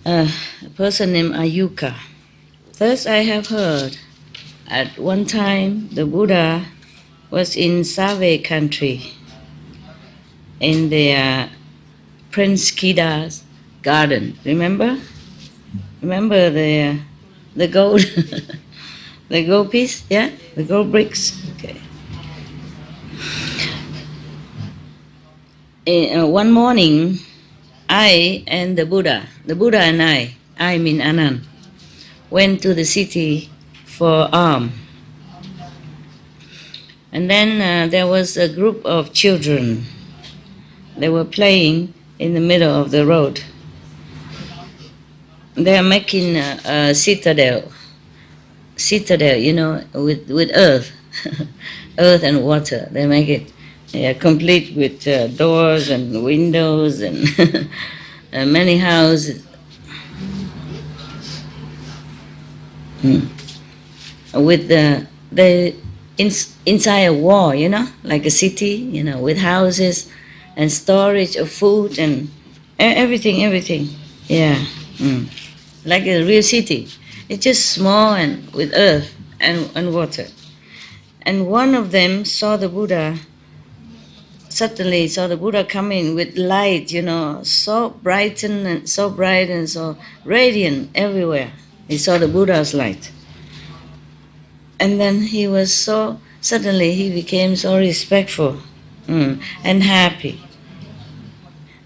a person named Ayuka. First, I have heard at one time the Buddha was in Save country in the Prince Kida's garden. Remember? Remember the gold, the gold piece? Yeah, the gold bricks. Okay. One morning, I and the Buddha and I mean Anand, went to the city for alms. And then there was a group of children. They were playing in the middle of the road. They are making a citadel, you know, with earth, earth and water. They make it complete with doors and windows and many houses. With inside a wall, you know, like a city, you know, with houses and storage of food and everything. Yeah, like a real city. It's just small and with earth and water. And one of them saw the Buddha. Suddenly saw the Buddha coming with light, you know, so bright and so radiant everywhere. He saw the Buddha's light. And then suddenly he became so respectful and happy.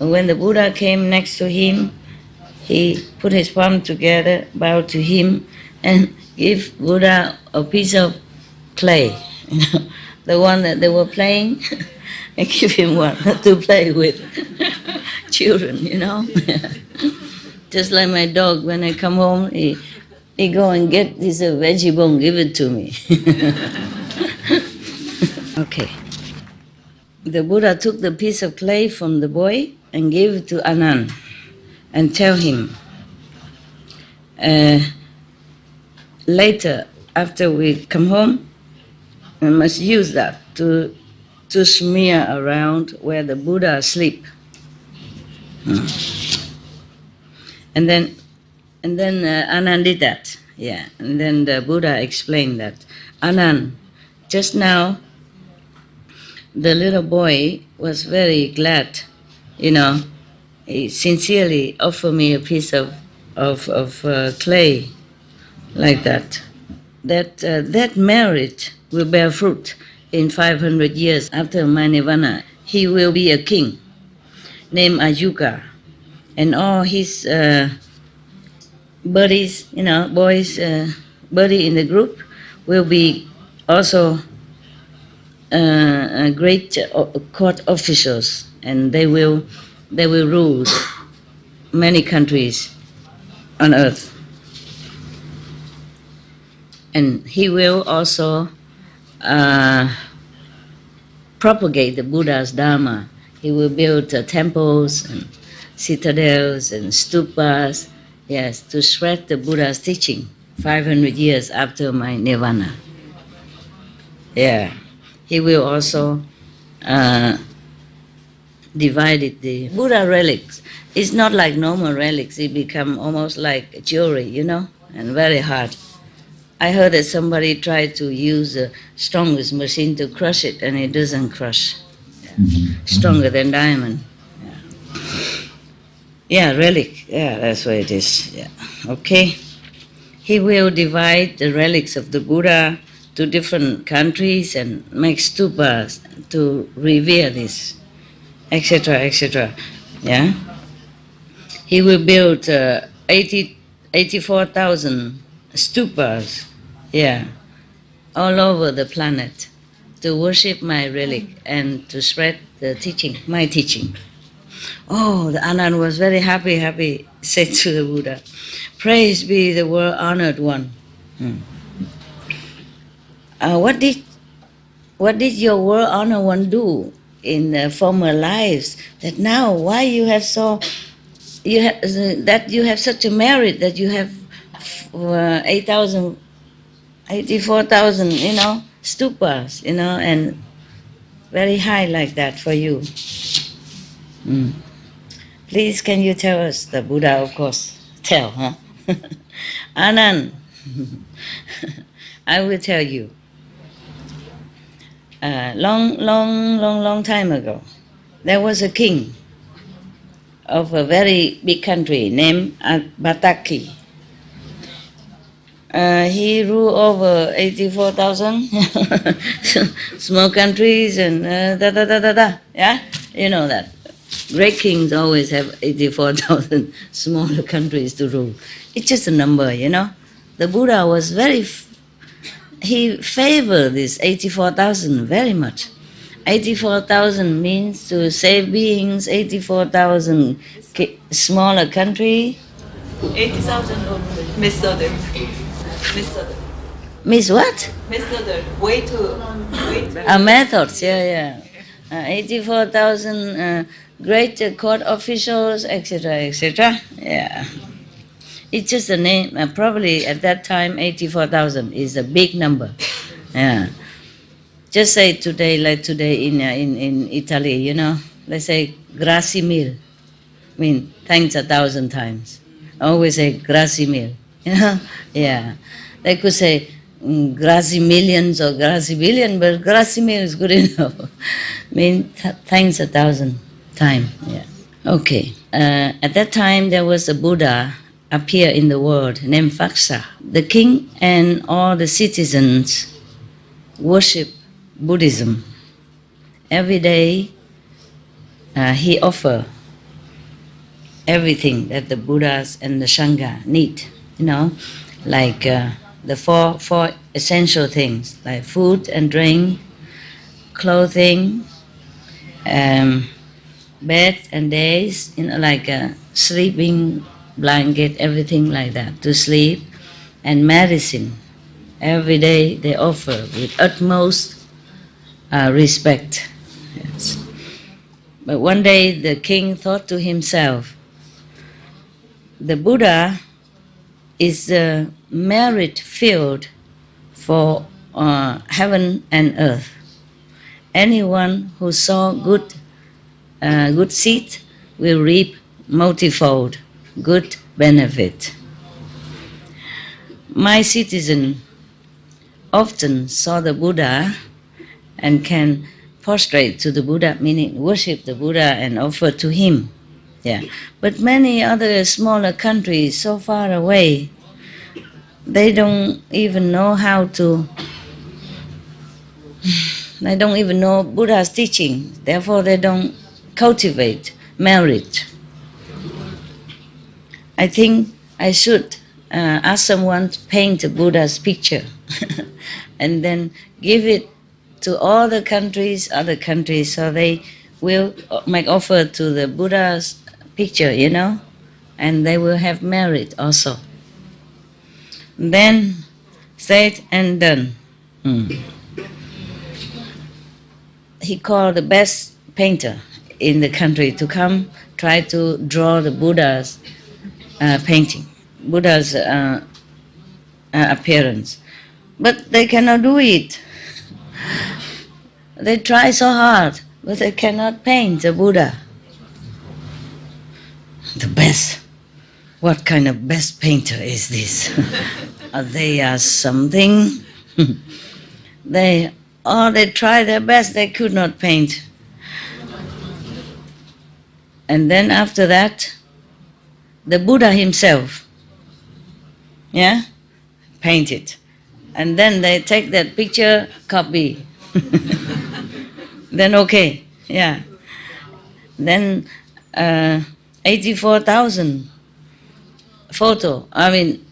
And when the Buddha came next to him, he put his palm together, bowed to him, and gave Buddha a piece of clay, you know, the one that they were playing, and give him one to play with. Children, you know. Just like my dog, when I come home, he go and get this veggie bone, give it to me. Okay. The Buddha took the piece of clay from the boy and gave it to Anand and tell him, later, after we come home, we must use that to smear around where the Buddha sleep. And then Anand did that. Yeah. And then the Buddha explained that, Anand, just now the little boy was very glad, you know. He sincerely offered me a piece of clay like that. That merit will bear fruit in 500 years after my nirvana. He will be a king named Ayuka, and all his buddies, you know, boys, buddy in the group will be also great court officials, and they will rule many countries on earth. And he will also propagate the Buddha's Dharma. He will build temples and citadels and stupas, yes, to spread the Buddha's teaching 500 years after my nirvana. Yeah. He will also divide the Buddha relics. It's not like normal relics. It become almost like jewelry, you know, and very hard. I heard that somebody tried to use the strongest machine to crush it, and it doesn't crush. Yeah. Stronger than diamond. Yeah, relic. Yeah, that's what it is. Yeah. Okay. He will divide the relics of the Buddha to different countries and make stupas to revere this, etc. Yeah. He will build 84,000 stupas, yeah, all over the planet to worship my relic and to spread the teaching, my teaching. Oh, the Anand was very happy, said to the Buddha, praise be the world-honored one. What did your world-honored one do in former lives that now, why you have you have such a merit that you have 84,000, you know, stupas, you know, and very high like that for you. Please, can you tell us? The Buddha, of course, tell, huh? Anand, I will tell you. Long time ago, there was a king of a very big country named Bataki. He ruled over 84,000 small countries and yeah, you know that. Great kings always have 84,000 smaller countries to rule. It's just a number, you know. The Buddha was he favored this 84,000 very much. 84,000 means to save beings, 84,000 smaller country. 80,000 Mr. Miss what? Mr. Way to. Methods, yeah. 84,000 great court officials, etc. Yeah. It's just a name. Probably at that time, 84,000 is a big number. Yeah. Just say today, like today in Italy, you know, let's say grazie mille. I mean, thanks 1,000 times. Always say grazie mille. You know? Yeah. They could say grazie millions or grazie billion, but grazie mille is good enough. I mean, thanks 1,000 times. Yeah. Okay. At that time, there was a Buddha appear in the world named Faksa. The king and all the citizens worship Buddhism. Every day he offer everything that the Buddhas and the Sangha need, you know, like the four essential things, like food and drink, clothing, bed and days, you know, like sleeping blanket, everything like that, to sleep, and medicine. Every day they offer with utmost respect. Yes. But one day the king thought to himself, the Buddha is the merit field for heaven and earth. Anyone who sow good seed will reap multifold good benefit. My citizen often saw the Buddha and can prostrate to the Buddha, meaning worship the Buddha and offer to him. Yeah. But many other smaller countries so far away, they don't even know they don't even know Buddha's teaching, therefore they don't cultivate merit. I think I should ask someone to paint a Buddha's picture and then give it to all the countries, other countries, so they will make offer to the Buddha's picture, you know, and they will have merit also. Then said and done. He called the best painter in the country to come try to draw the Buddha's painting, Buddha's appearance. But they cannot do it. They try so hard, but they cannot paint the Buddha. The best. What kind of best painter is this? They are something. They tried their best, they could not paint. And then after that, the Buddha himself, painted. And then they take that picture, copy. Then okay, Then 84,000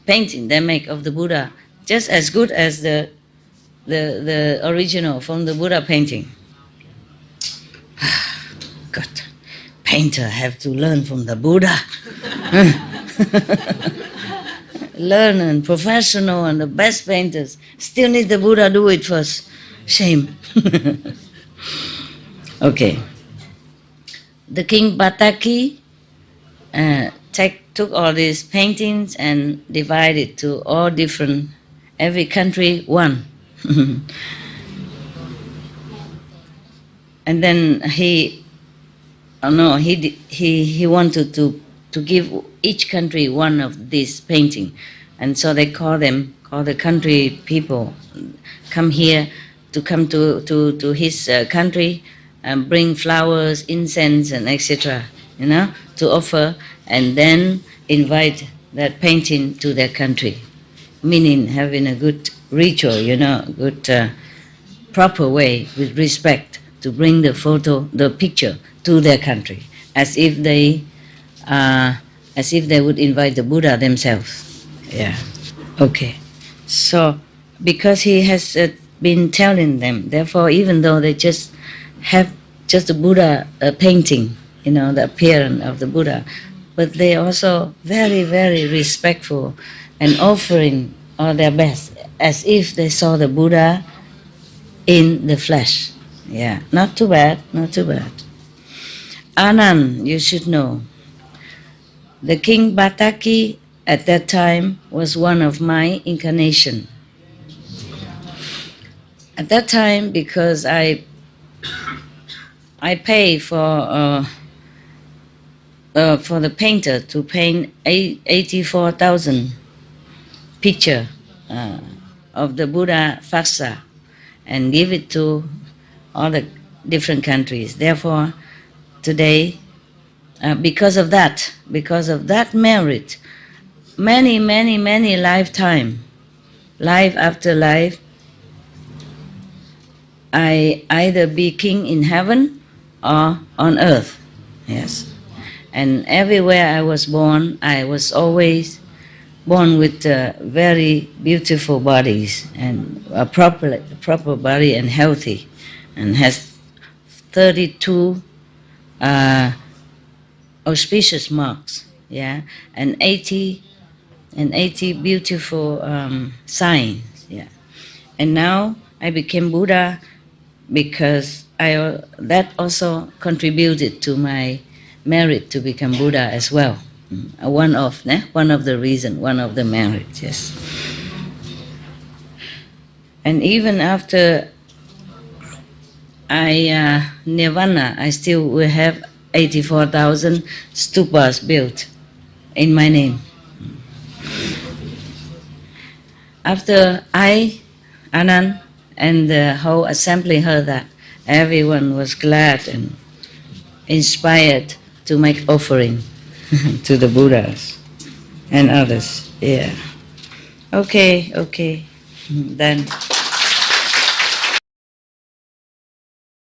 painting they make of the Buddha, just as good as the original from the Buddha painting. God, painter have to learn from the Buddha. Learn and professional and the best painters. Still need the Buddha do it first. Shame. Okay. The King Bataki took all these paintings and divided to all different, every country one. And then he wanted to to give each country one of these painting, and so they call the country people come here to come to his country and bring flowers, incense, and etc. To offer, and then invite that painting to their country, meaning having a good ritual, good proper way with respect to bring the picture to their country, as if they would invite the Buddha themselves. Yeah. Okay. So, because he has been telling them, therefore, even though they just have just a Buddha painting, the appearance of the Buddha, but they also very, very respectful and offering all their best, as if they saw the Buddha in the flesh. Yeah, not too bad, not too bad. Anand, you should know, the King Bataki at that time was one of my incarnation. At that time, because I pay for the painter to paint 84,000 picture of the Buddha Faksa and give it to all the different countries. Therefore, today, because of that merit, many lifetime, life after life, I either be king in heaven or on earth. Yes. And everywhere I was born, I was always born with very beautiful bodies and a proper body and healthy, and has 32 auspicious marks, yeah, and 80 beautiful signs, yeah. And now I became Buddha because that also contributed to my merit to become Buddha as well. One of the reason, one of the merits, yes. And even after I nirvana, I still will have 84,000 stupas built in my name. After Anand, and the whole assembly heard that, everyone was glad and inspired to make offering to the Buddhas and others. Yeah. Okay. Then